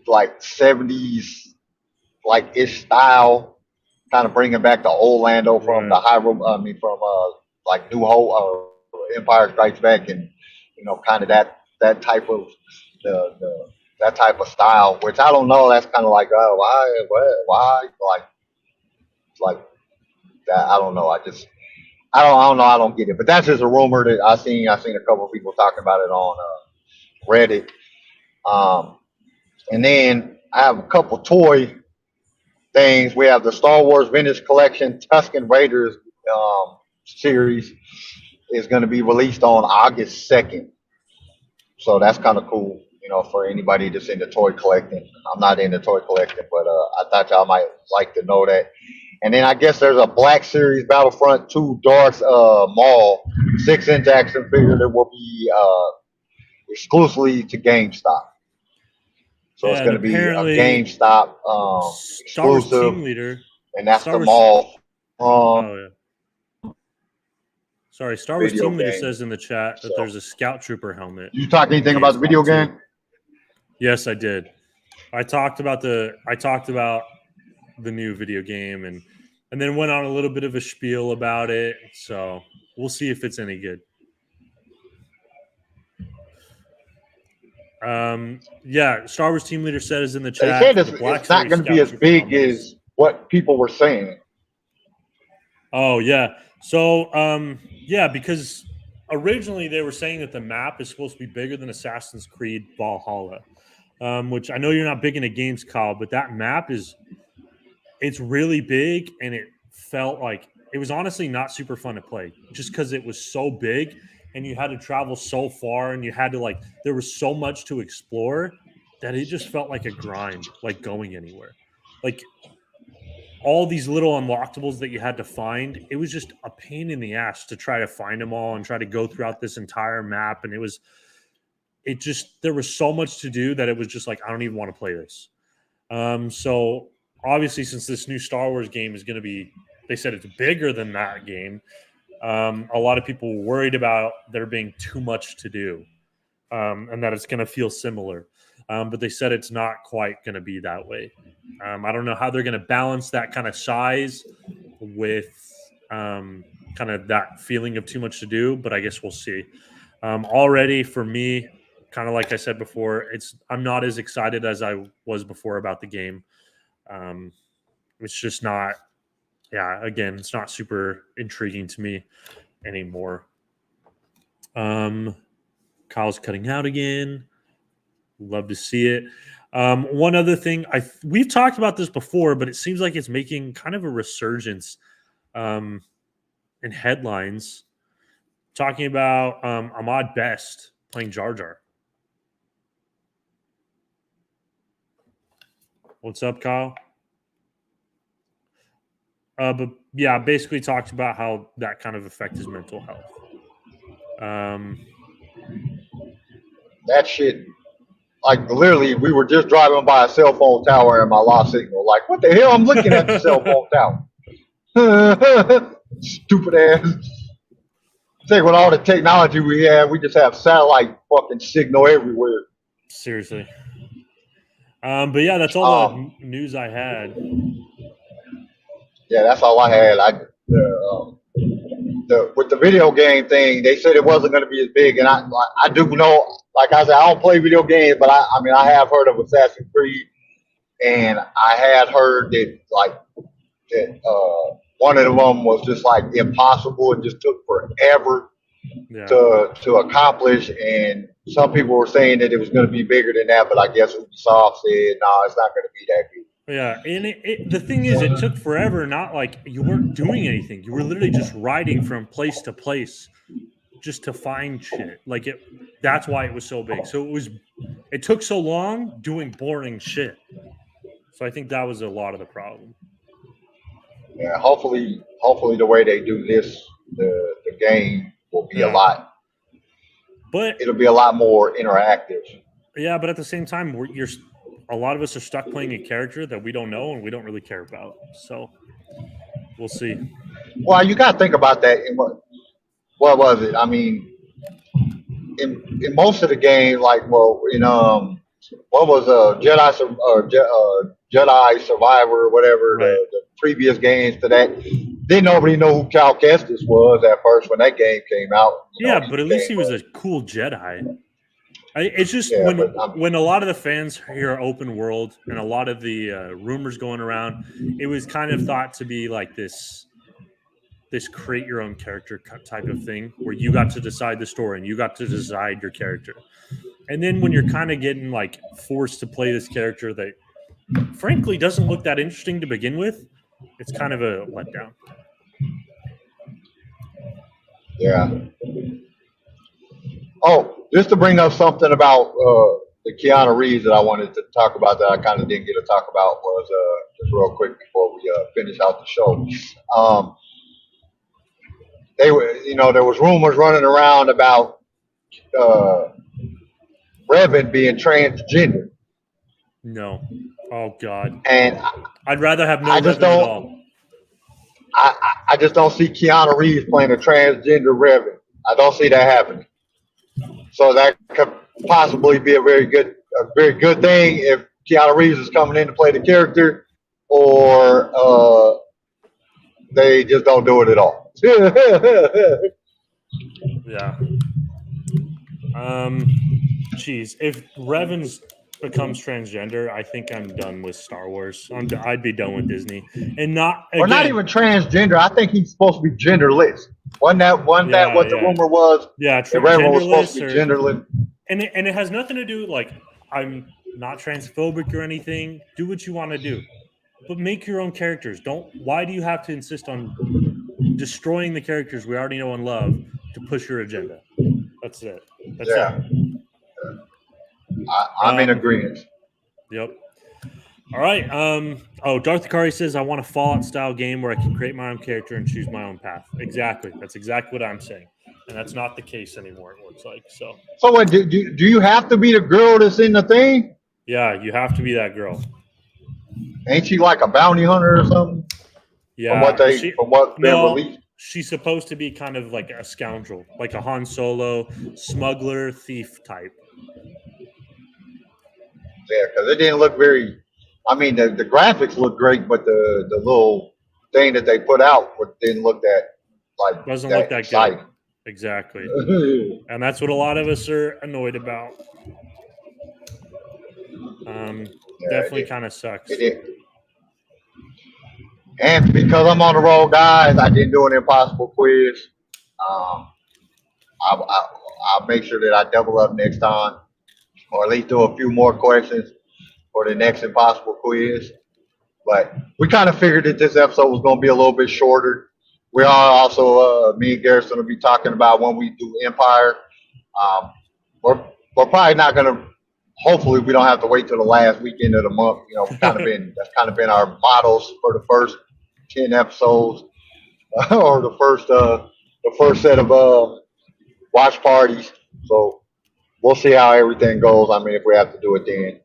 like 70s like ish style, kind of bringing back the old Lando from the high room. I mean, from like New Hope, Empire Strikes Back, and you know, kind of that type of the that type of style. Which I don't know. That's kind of like why like that. I don't know. I don't know. I don't get it. But that's just a rumor that I seen. I seen a couple of people talking about it on Reddit. And then I have a couple toy things. We have the Star Wars Vintage Collection Tusken Raiders series is going to be released on August 2nd. So that's kind of cool, you know, for anybody that's into toy collecting. I'm not into toy collecting, but I thought y'all might like to know that. And then I guess there's a Black Series Battlefront 2 Darth Maul 6-inch action figure that will be exclusively to GameStop. So it's going to be a GameStop Star Wars exclusive, team leader, and that's Star the Wars- Maul. Sorry, Star Wars Video team leader game. says in the chat that So- there's a Scout Trooper helmet. You talk anything about the video GameStop, too. game? Yes, I did. I talked about the new video game and then went on a little bit of a spiel about it. So we'll see if it's any good. Yeah, Star Wars team leader says in the They chat. said the Black it's not Series going to be Scout as Trooper big helmet is- as what people were saying. Oh yeah. So yeah, because originally they were saying that the map is supposed to be bigger than Assassin's Creed Valhalla, which I know you're not big into games, Kyle, but that map it's really big, and it felt like it was honestly not super fun to play just because it was so big and you had to travel so far and you had to there was so much to explore that it just felt like a grind, like going anywhere. Like all these little unlockables that you had to find, it was just a pain in the ass to try to find them all and try to go throughout this entire map. And there was so much to do that it was just like, I don't even want to play this. So obviously, since this new Star Wars game is going to be, they said it's bigger than that game. A lot of people were worried about there being too much to do and that it's going to feel similar. But they said it's not quite going to be that way. I don't know how they're going to balance that kind of size with kind of that feeling of too much to do, but I guess we'll see. Already for me, kind of like I said before, I'm not as excited as I was before about the game. It's just not, again, it's not super intriguing to me anymore. Kyle's cutting out again. Love to see it. One other thing, we've talked about this before, but it seems like it's making kind of a resurgence in headlines, talking about Ahmad Best playing Jar Jar. What's up, Kyle? But yeah, basically talked about how that kind of affects his mental health. That shit, like literally, we were just driving by a cell phone tower and my lost signal. Like, what the hell? I'm looking at the cell phone tower. Stupid ass. Think with all the technology we have, we just have satellite fucking signal everywhere. Seriously. But yeah, that's all the news I had. Yeah, that's all I had. With the video game thing, they said it wasn't going to be as big, and I do know. Like I said, I don't play video games, but I mean, I have heard of Assassin's Creed, and I had heard that one of them was just like impossible. It just took forever to accomplish, and some people were saying that it was going to be bigger than that, but I guess Ubisoft said, no, it's not going to be that big. Yeah, and the thing is, it took forever. Not like you weren't doing anything; you were literally just riding from place to place, just to find shit. Like that's why it was so big. So it took so long doing boring shit. So I think that was a lot of the problem. Yeah, hopefully the way they do this, the game will be a lot. But it'll be a lot more interactive. Yeah, but at the same time, a lot of us are stuck playing a character that we don't know and we don't really care about. So we'll see. Well, you got to think about that. What was it? I mean, in most of the game, like what was Jedi Survivor or whatever Right. the previous games to that? Didn't nobody know who Cal Kestis was at first when that game came out. Yeah, but at least he was a cool Jedi. It's just Yeah, when a lot of the fans hear open world and a lot of the rumors going around, it was kind of thought to be like this create your own character type of thing where you got to decide the story and you got to decide your character. And then when you're kind of getting like forced to play this character that frankly doesn't look that interesting to begin with, it's kind of a letdown. Yeah. Oh, just to bring up something about the Keanu Reeves that I wanted to talk about that I kind of didn't get to talk about was just real quick before we finish out the show. There was rumors running around about Revan being transgender, No. Oh God. and I'd rather have no I just Revan at don't- all. I just don't see Keanu Reeves playing a transgender Revan. I don't see that happening. So that could possibly be a very good thing if Keanu Reeves is coming in to play the character, or they just don't do it at all. Yeah. Geez, if Revan becomes transgender, I think I'm done with Star Wars. I'd be done with Disney, and not Or not again, even transgender. I think he's supposed to be genderless. Wasn't that what the rumor was? Yeah, That Revan was supposed to be genderless, genderless. and it has nothing to do like I'm not transphobic or anything. Do what you want to do, but make your own characters. Why do you have to insist on destroying the characters we already know and love to push your agenda? That's it. That's Yeah. it. I'm in agreement. Yep. All right. Darth Akari says I want a Fallout style game where I can create my own character and choose my own path. Exactly. That's exactly what I'm saying, and that's not the case anymore. It looks like so. So what? Do you have to be the girl that's in the thing? Yeah, you have to be that girl. Ain't she like a bounty hunter or something? Yeah. From what's been released. She's supposed to be kind of like a scoundrel, like a Han Solo smuggler thief type. Yeah, because it didn't look very. I mean, the graphics look great, but the little thing that they put out didn't look that Doesn't look that exciting. good. Exactly. And that's what a lot of us are annoyed about. Definitely kind of sucks. It did. And because I'm on the road, guys, I didn't do an impossible quiz. I'll make sure that I double up next time, or at least do a few more questions for the next impossible quiz. But we kind of figured that this episode was going to be a little bit shorter. We are also, me and Garrison will be talking about when we do Empire. We're probably not going to. Hopefully, we don't have to wait till the last weekend of the month. That's kind of been our models for the first 10 episodes, or the first set of watch parties. So we'll see how everything goes. I mean, if we have to do it then.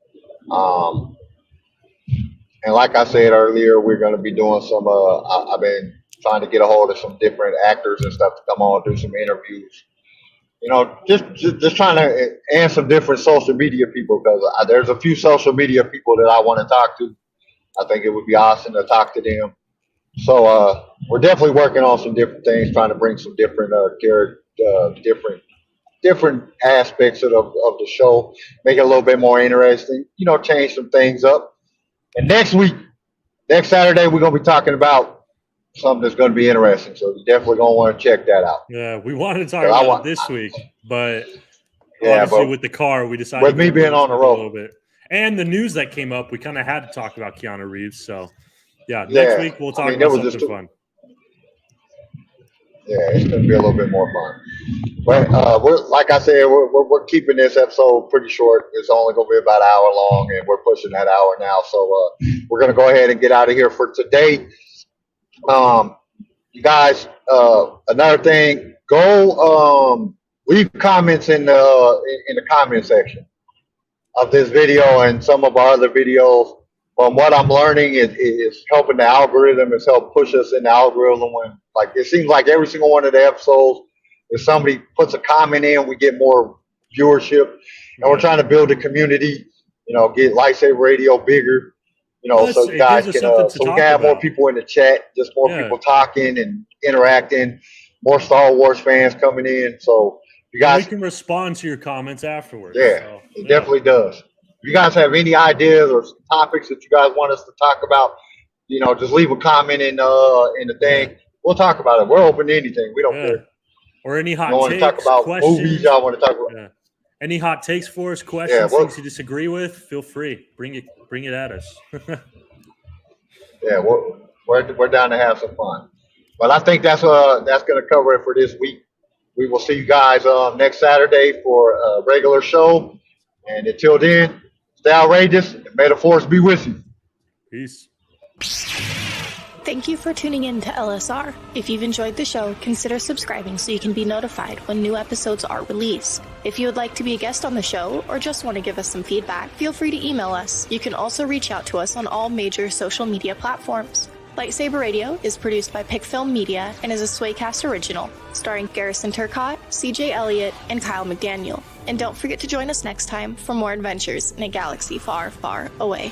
And like I said earlier, we're going to be doing some. I've been trying to get a hold of some different actors and stuff to come on, do some interviews. Just trying to and some different social media people, because there's a few social media people that I want to talk to. I think it would be awesome to talk to them. So we're definitely working on some different things, trying to bring some different different aspects of the show, make it a little bit more interesting. Change some things up. And next Saturday, we're gonna be talking about something that's going to be interesting. So you're definitely going to want to check that out. Yeah, we wanted to talk about it this week, but with the car, we decided with me being on the road a little bit, and the news that came up, we kind of had to talk about Keanu Reeves. So next week we'll talk about something fun. Yeah, it's going to be a little bit more fun. But like I said, we're keeping this episode pretty short. It's only going to be about an hour long, and we're pushing that hour now. So we're going to go ahead and get out of here for today. You guys, another thing, go leave comments in the comment section. of this video and some of our other videos. From what I'm learning, is helping the algorithm. It's helped push us in the algorithm. When like it seems like every single one of the episodes, if somebody puts a comment in, we get more viewership. And we're trying to build a community. You know, get Lightsaber Radio bigger. You know, Well, so you guys it gives can us something to so we talk can have more about. people in the chat, just more Yeah. people talking and interacting. More Star Wars fans coming in. So you And we guys, can respond to your comments afterwards. yeah, So, it definitely does. If you guys have any ideas or topics that you guys want us to talk about, you know, just leave a comment in the thing. Yeah. We'll talk about it. We're open to anything. We don't Yeah. care. Or any You hot want to takes, talk about questions. movies? Y'all want to talk about? Yeah. Any hot takes for us, questions, well- things you disagree with, feel free. Bring it at us. Yeah, we're down to have some fun. But I think that's going to cover it for this week. We will see you guys next Saturday for a regular show. And until then, stay outrageous and may the force be with you. Peace. Thank you for tuning in to LSR. If you've enjoyed the show, consider subscribing so you can be notified when new episodes are released. If you would like to be a guest on the show or just want to give us some feedback, feel free to email us. You can also reach out to us on all major social media platforms. Lightsaber Radio is produced by Pickfilm Media and is a Swaycast original, starring Garrison Turcotte, CJ Elliott, and Kyle McDaniel. And don't forget to join us next time for more adventures in a galaxy far, far away.